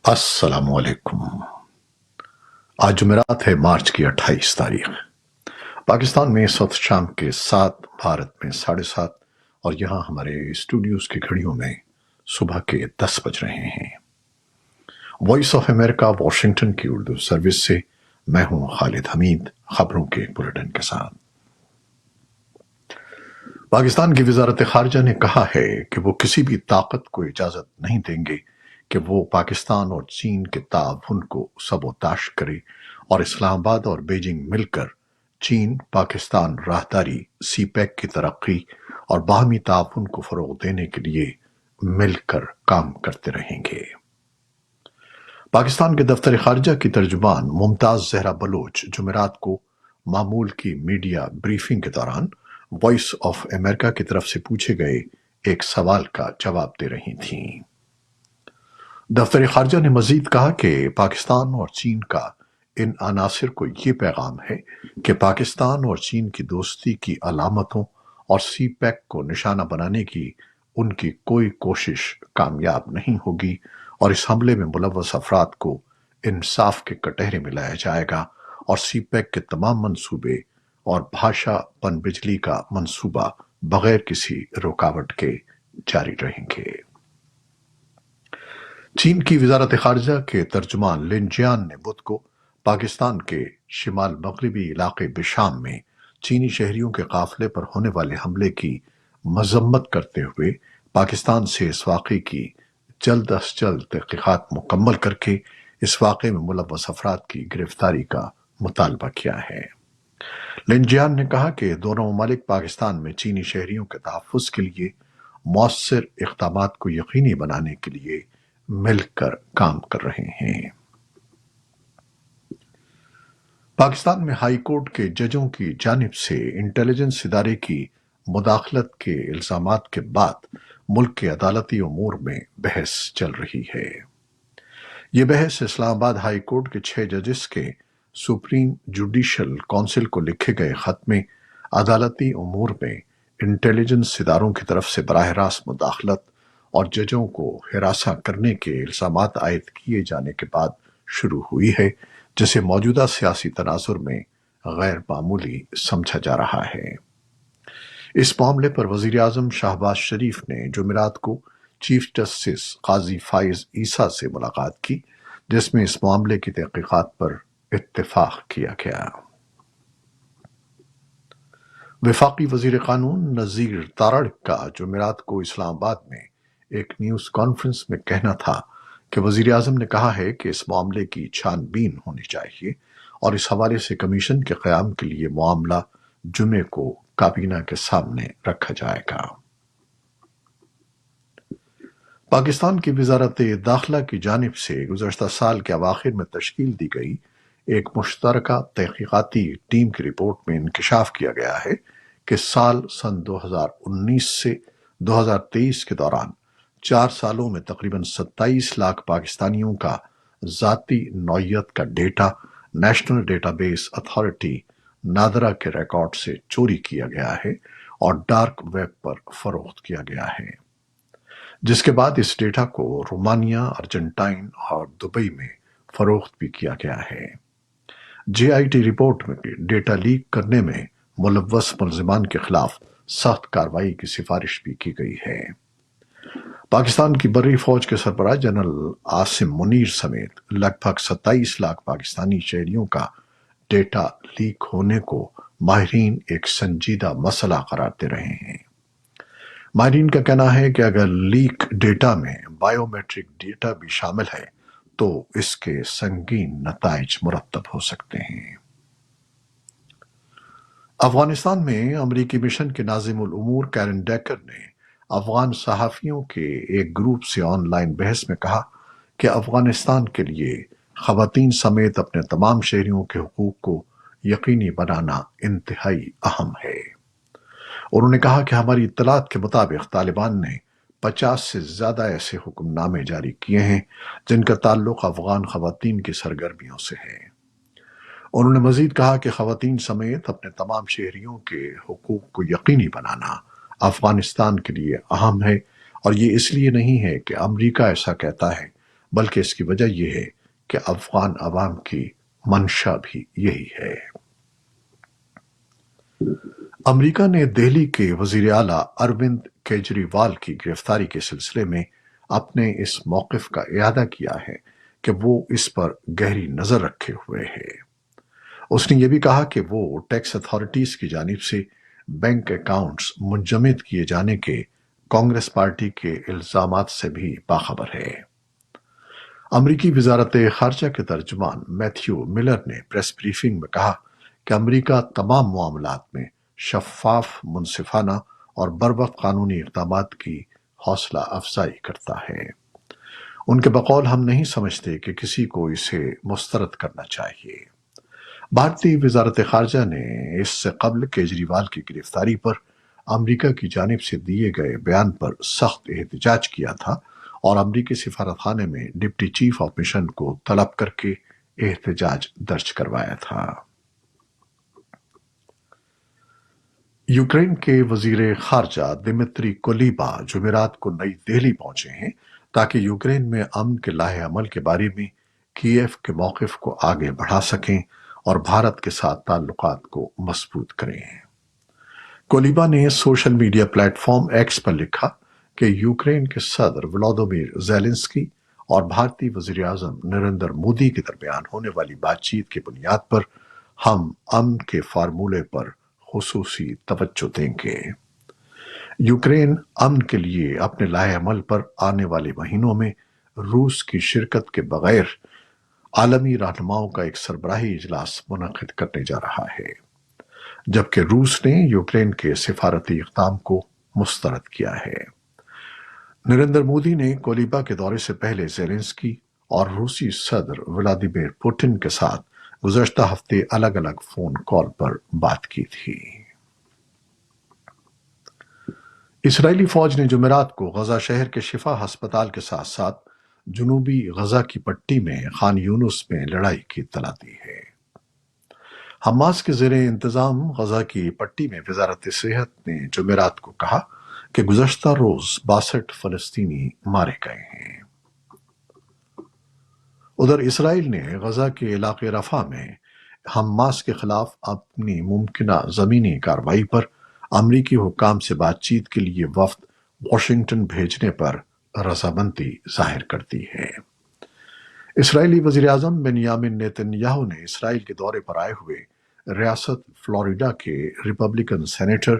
السلام علیکم۔ آج جمعرات ہے، مارچ کی 28 تاریخ۔ پاکستان میں اس وقت شام کے 7، بھارت میں 7:30، اور یہاں ہمارے اسٹوڈیوز کی گھڑیوں میں صبح کے 10 بج رہے ہیں۔ وائس آف امریکہ واشنگٹن کی اردو سروس سے میں ہوں خالد حمید، خبروں کے بلیٹن کے ساتھ۔ پاکستان کی وزارت خارجہ نے کہا ہے کہ وہ کسی بھی طاقت کو اجازت نہیں دیں گے کہ وہ پاکستان اور چین کے تعاون کو سبوتاش کرے، اور اسلام آباد اور بیجنگ مل کر چین پاکستان راہداری، سی پیک کی ترقی اور باہمی تعاون کو فروغ دینے کے لیے مل کر کام کرتے رہیں گے۔ پاکستان کے دفتر خارجہ کی ترجمان ممتاز زہرا بلوچ جمعرات کو معمول کی میڈیا بریفنگ کے دوران وائس آف امریکہ کی طرف سے پوچھے گئے ایک سوال کا جواب دے رہی تھیں۔ دفتر خارجہ نے مزید کہا کہ پاکستان اور چین کا ان عناصر کو یہ پیغام ہے کہ پاکستان اور چین کی دوستی کی علامتوں اور سی پیک کو نشانہ بنانے کی ان کی کوئی کوشش کامیاب نہیں ہوگی، اور اس حملے میں ملوث افراد کو انصاف کے کٹہرے میں لایا جائے گا، اور سی پیک کے تمام منصوبے اور بھاشا پن بجلی کا منصوبہ بغیر کسی رکاوٹ کے جاری رہیں گے۔ چین کی وزارت خارجہ کے ترجمان لن جیان نے بدھ کو پاکستان کے شمال مغربی علاقے بشام میں چینی شہریوں کے قافلے پر ہونے والے حملے کی مذمت کرتے ہوئے پاکستان سے اس واقعے کی جلد از جلد تحقیقات مکمل کر کے اس واقعے میں ملوث افراد کی گرفتاری کا مطالبہ کیا ہے۔ لن جیان نے کہا کہ دونوں ممالک پاکستان میں چینی شہریوں کے تحفظ کے لیے مؤثر اقدامات کو یقینی بنانے کے لیے مل کر کام کر رہے ہیں۔ پاکستان میں ہائی کورٹ کے ججوں کی جانب سے انٹیلیجنس ادارے کی مداخلت کے الزامات کے بعد ملک کے عدالتی امور میں بحث چل رہی ہے۔ یہ بحث اسلام آباد ہائی کورٹ کے 6 ججز کے سپریم جوڈیشل کونسل کو لکھے گئے خط میں عدالتی امور میں انٹیلیجنس اداروں کی طرف سے براہ راست مداخلت اور ججوں کو ہراساں کرنے کے الزامات عائد کیے جانے کے بعد شروع ہوئی ہے، جسے موجودہ سیاسی تناظر میں غیر معمولی سمجھا جا رہا ہے۔ اس معاملے پر وزیر اعظم شہباز شریف نے جمعرات کو چیف جسٹس قاضی فائز عیسیٰ سے ملاقات کی، جس میں اس معاملے کی تحقیقات پر اتفاق کیا گیا۔ وفاقی وزیر قانون نذیر تارڑ کا جمعرات کو اسلام آباد میں ایک نیوز کانفرنس میں کہنا تھا کہ وزیر اعظم نے کہا ہے کہ اس معاملے کی چھان بین ہونی چاہیے، اور اس حوالے سے کمیشن کے قیام کے لیے معاملہ جمعے کو کابینہ کے سامنے رکھا جائے گا۔ پاکستان کی وزارت داخلہ کی جانب سے گزشتہ سال کے اواخر میں تشکیل دی گئی ایک مشترکہ تحقیقاتی ٹیم کی رپورٹ میں انکشاف کیا گیا ہے کہ سن 2019 سے 2023 کے دوران 4 سالوں میں تقریباً 27 لاکھ پاکستانیوں کا ذاتی نوعیت کا data national data base authority NADRA کے ریکارڈ سے چوری کیا گیا ہے اور ڈارک ویب پر فروخت کیا گیا ہے، جس کے بعد اس ڈیٹا کو رومانیہ، ارجنٹائن اور دبئی میں فروخت بھی کیا گیا ہے۔ جے آئی ٹی رپورٹ میں ڈیٹا لیک کرنے میں ملوث ملزمان کے خلاف سخت کارروائی کی سفارش بھی کی گئی ہے۔ پاکستان کی بری فوج کے سربراہ جنرل عاصم منیر سمیت لگ بھگ 27 لاکھ پاکستانی شہریوں کا ڈیٹا لیک ہونے کو ماہرین ایک سنجیدہ مسئلہ قرار دے رہے ہیں۔ ماہرین کا کہنا ہے کہ اگر لیک ڈیٹا میں بائیو میٹرک ڈیٹا بھی شامل ہے تو اس کے سنگین نتائج مرتب ہو سکتے ہیں۔ افغانستان میں امریکی مشن کے ناظم الامور کیرن ڈیکر نے افغان صحافیوں کے ایک گروپ سے آن لائن بحث میں کہا کہ افغانستان کے لیے خواتین سمیت اپنے تمام شہریوں کے حقوق کو یقینی بنانا انتہائی اہم ہے۔ انہوں نے کہا کہ ہماری اطلاعات کے مطابق طالبان نے 50 سے زیادہ ایسے حکم نامے جاری کیے ہیں جن کا تعلق افغان خواتین کی سرگرمیوں سے ہے۔ انہوں نے مزید کہا کہ خواتین سمیت اپنے تمام شہریوں کے حقوق کو یقینی بنانا افغانستان کے لیے اہم ہے، اور یہ اس لیے نہیں ہے کہ امریکہ ایسا کہتا ہے بلکہ اس کی وجہ یہ ہے کہ افغان عوام کی منشا بھی یہی ہے۔ امریکہ نے دہلی کے وزیر اعلیٰ اروند کیجریوال کی گرفتاری کے سلسلے میں اپنے اس موقف کا اعادہ کیا ہے کہ وہ اس پر گہری نظر رکھے ہوئے ہے۔ اس نے یہ بھی کہا کہ وہ ٹیکس اتھارٹیز کی جانب سے بینک اکاؤنٹس منجمد کیے جانے کے کانگریس پارٹی کے الزامات سے بھی باخبر ہے۔ امریکی وزارت خارجہ کے ترجمان میتھیو ملر نے پریس بریفنگ میں کہا کہ امریکہ تمام معاملات میں شفاف، منصفانہ اور بروقت قانونی اقدامات کی حوصلہ افزائی کرتا ہے۔ ان کے بقول ہم نہیں سمجھتے کہ کسی کو اسے مسترد کرنا چاہیے۔ بھارتی وزارت خارجہ نے اس سے قبل کیجریوال کی گرفتاری پر امریکہ کی جانب سے دیے گئے بیان پر سخت احتجاج کیا تھا اور امریکی سفارتخانے میں ڈپٹی چیف آف مشن کو طلب کر کے احتجاج درج کروایا تھا۔ یوکرین کے وزیر خارجہ دمتری کولیبا جمعرات کو نئی دہلی پہنچے ہیں تاکہ یوکرین میں امن کے لاہ عمل کے بارے میں کیف کے موقف کو آگے بڑھا سکیں اور بھارت کے ساتھ تعلقات کو مضبوط کریں۔ کولیبا نے social media platform X پر لکھا کہ یوکرین کے صدر ولادیمیر زیلنسکی اور بھارتی وزیر اعظم نریندر مودی کے درمیان ہونے والی بات چیت کی بنیاد پر ہم امن کے فارمولے پر خصوصی توجہ دیں گے۔ یوکرین امن کے لیے اپنے لائحہ عمل پر آنے والے مہینوں میں روس کی شرکت کے بغیر عالمی رہنماؤں کا ایک سربراہی اجلاس منعقد کرنے جا رہا ہے، جبکہ روس نے یوکرین کے سفارتی اقدام کو مسترد کیا ہے۔ نریندر مودی نے کولیبا کے دورے سے پہلے زیلنسکی اور روسی صدر ولادیمیر پوٹن کے ساتھ گزشتہ ہفتے الگ الگ فون کال پر بات کی تھی۔ اسرائیلی فوج نے جمعرات کو غزہ شہر کے شفا ہسپتال کے ساتھ ساتھ جنوبی غزہ کی پٹی میں خان یونس میں لڑائی کی اطلاع دی ہے۔ حماس کے زیر انتظام غزہ کی پٹی میں وزارت صحت نے جمعرات کو کہا کہ گزشتہ روز 62 فلسطینی مارے گئے ہیں۔ ادھر اسرائیل نے غزہ کے علاقے رفح میں حماس کے خلاف اپنی ممکنہ زمینی کارروائی پر امریکی حکام سے بات چیت کے لیے وفد واشنگٹن بھیجنے پر رضامندی ظاہر کر دی ہے۔ اسرائیلی وزیر اعظم بنیامن نیتن یاہو نے اسرائیل کے دورے پر آئے ہوئے ریاست فلوریڈا کے ریپبلکن سینیٹر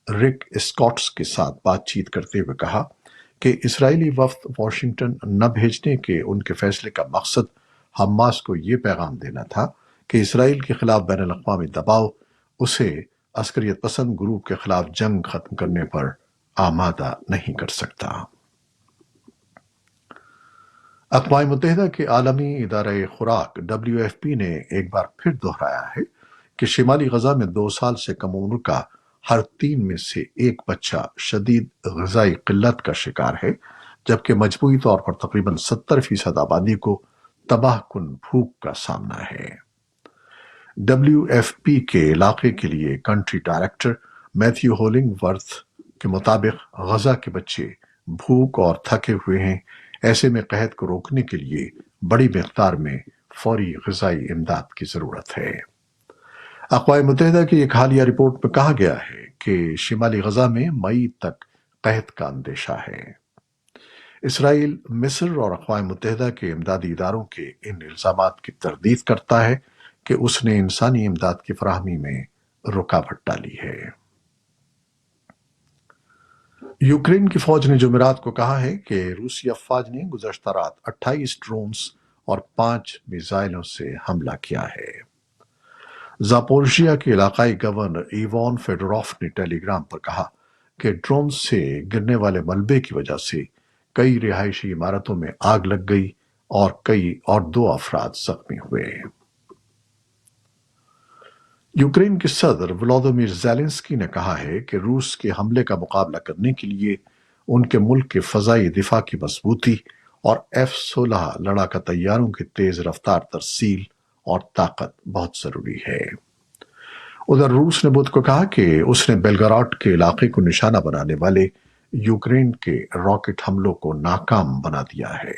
رک اسکاٹس کے ساتھ بات چیت کرتے ہوئے کہا کہ اسرائیلی وفد واشنگٹن نہ بھیجنے کے ان کے فیصلے کا مقصد حماس کو یہ پیغام دینا تھا کہ اسرائیل کے خلاف بین الاقوامی دباؤ اسے عسکریت پسند گروپ کے خلاف جنگ ختم کرنے پر آمادہ نہیں کر سکتا۔ اقوام متحدہ کے عالمی ادارہ خوراک WFP نے ایک بار پھر دہرایا ہے کہ شمالی غزہ میں 2 سال سے کم عمر کا ہر 3 میں سے ایک بچہ شدید غذائی قلت کا شکار ہے، جبکہ مجموعی طور پر تقریباً 70% آبادی کو تباہ کن بھوک کا سامنا ہے۔ WFP کے علاقے کے لیے کنٹری ڈائریکٹر میتھیو ہولنگ ورتھ کے مطابق غزہ کے بچے بھوک اور تھکے ہوئے ہیں، ایسے میں قحط کو روکنے کے لیے بڑی مقدار میں فوری غذائی امداد کی ضرورت ہے۔ اقوام متحدہ کی ایک حالیہ رپورٹ میں کہا گیا ہے کہ شمالی غزہ میں مئی تک قحط کا اندیشہ ہے۔ اسرائیل، مصر اور اقوام متحدہ کے امدادی اداروں کے ان الزامات کی تردید کرتا ہے کہ اس نے انسانی امداد کی فراہمی میں رکاوٹ ڈالی ہے۔ یوکرین کی فوج نے جمعرات کو کہا ہے کہ روسی افواج نے گزشتہ رات 28 ڈرونز اور 5 میزائلوں سے حملہ کیا ہے۔ زاپورژیا کے علاقائی گورنر ایوان فیڈوروف نے ٹیلی گرام پر کہا کہ ڈرون سے گرنے والے ملبے کی وجہ سے کئی رہائشی عمارتوں میں آگ لگ گئی اور 2 افراد زخمی ہوئے۔ یوکرین کے صدر ولادیمیر زیلنسکی نے کہا ہے کہ روس کے حملے کا مقابلہ کرنے کے لیے ان کے ملک کے فضائی دفاع کی مضبوطی اور F-16 لڑاکا طیاروں کی تیز رفتار ترسیل اور طاقت بہت ضروری ہے۔ ادھر روس نے بدھ کو کہا کہ اس نے بیلگراڈ کے علاقے کو نشانہ بنانے والے یوکرین کے راکٹ حملوں کو ناکام بنا دیا ہے۔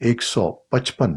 $155